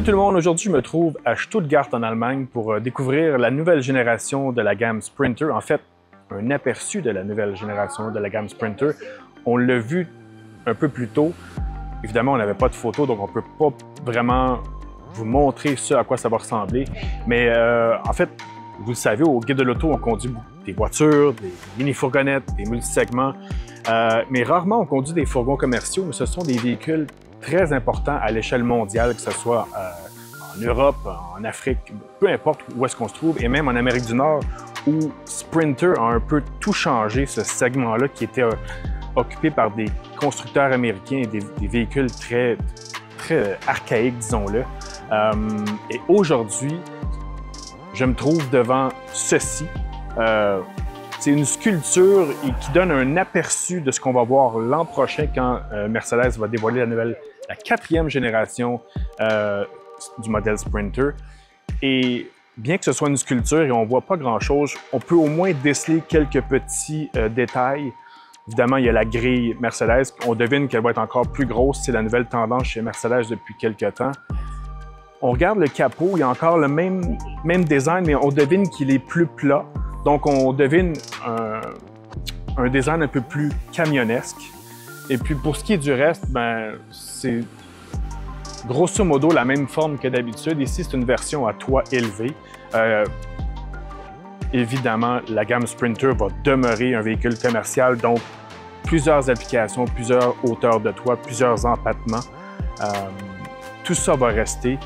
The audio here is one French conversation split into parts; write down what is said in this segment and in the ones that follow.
tout le monde, aujourd'hui je me trouve à Stuttgart en Allemagne pour découvrir la nouvelle génération de la gamme Sprinter. En fait, un aperçu de la nouvelle génération de la gamme Sprinter. On l'a vu un peu plus tôt. Évidemment, on n'avait pas de photos, donc on ne peut pas vraiment vous montrer ce à quoi ça va ressembler. Mais en fait, vous le savez, au Guide de l'auto, on conduit des voitures, des mini-fourgonnettes, des multisegments, mais rarement on conduit des fourgons commerciaux, mais ce sont des véhicules très importants à l'échelle mondiale, que ce soit en Europe, en Afrique, peu importe où est-ce qu'on se trouve, et même en Amérique du Nord, où Sprinter a un peu tout changé, ce segment-là qui était occupé par des constructeurs américains et des véhicules très archaïques, disons-le. Et aujourd'hui, je me trouve devant ceci. C'est une sculpture qui donne un aperçu de ce qu'on va voir l'an prochain quand Mercedes va dévoiler la 4e génération du modèle Sprinter. Et bien que ce soit une sculpture et on ne voit pas grand-chose, on peut au moins déceler quelques petits détails. Évidemment, il y a la grille Mercedes. On devine qu'elle va être encore plus grosse. C'est la nouvelle tendance chez Mercedes depuis quelques temps. On regarde le capot, il y a encore le même design, mais on devine qu'il est plus plat. Donc, on devine un design un peu plus camionnesque. Et puis, pour ce qui est du reste, c'est grosso modo la même forme que d'habitude. Ici, c'est une version à toit élevé. Évidemment, la gamme Sprinter va demeurer un véhicule commercial, donc plusieurs applications, plusieurs hauteurs de toit, plusieurs empattements. Tout ça va rester.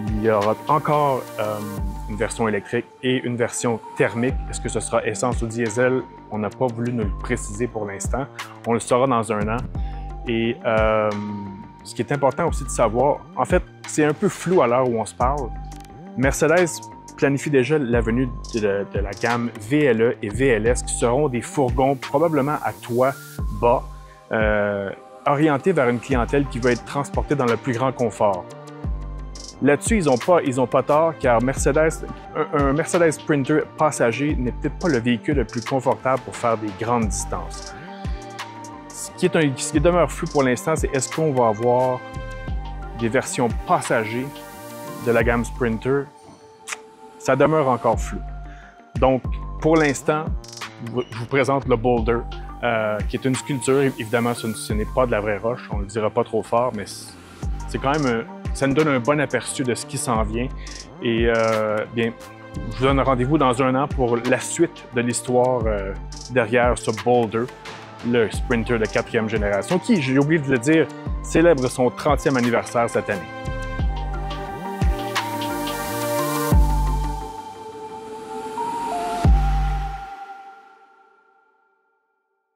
Il y aura encore une version électrique et une version thermique. Est-ce que ce sera essence ou diesel? On n'a pas voulu nous le préciser pour l'instant. On le saura dans un an. Et ce qui est important aussi de savoir, en fait, c'est un peu flou à l'heure où on se parle. Mercedes planifie déjà la venue de la gamme VLE et VLS qui seront des fourgons probablement à toit bas, orientés vers une clientèle qui veut être transportée dans le plus grand confort. Là-dessus, ils n'ont pas tort, car un Mercedes Sprinter passager n'est peut-être pas le véhicule le plus confortable pour faire des grandes distances. Ce qui demeure flou pour l'instant, c'est est-ce qu'on va avoir des versions passagers de la gamme Sprinter? Ça demeure encore flou. Donc, pour l'instant, je vous présente le Boulder, qui est une sculpture. Évidemment, ce n'est pas de la vraie roche, on ne le dira pas trop fort, mais c'est quand même ça nous donne un bon aperçu de ce qui s'en vient. Et bien, je vous donne rendez-vous dans un an pour la suite de l'histoire derrière ce Boulder, le Sprinter de 4e génération, qui, j'ai oublié de le dire, célèbre son 30e anniversaire cette année.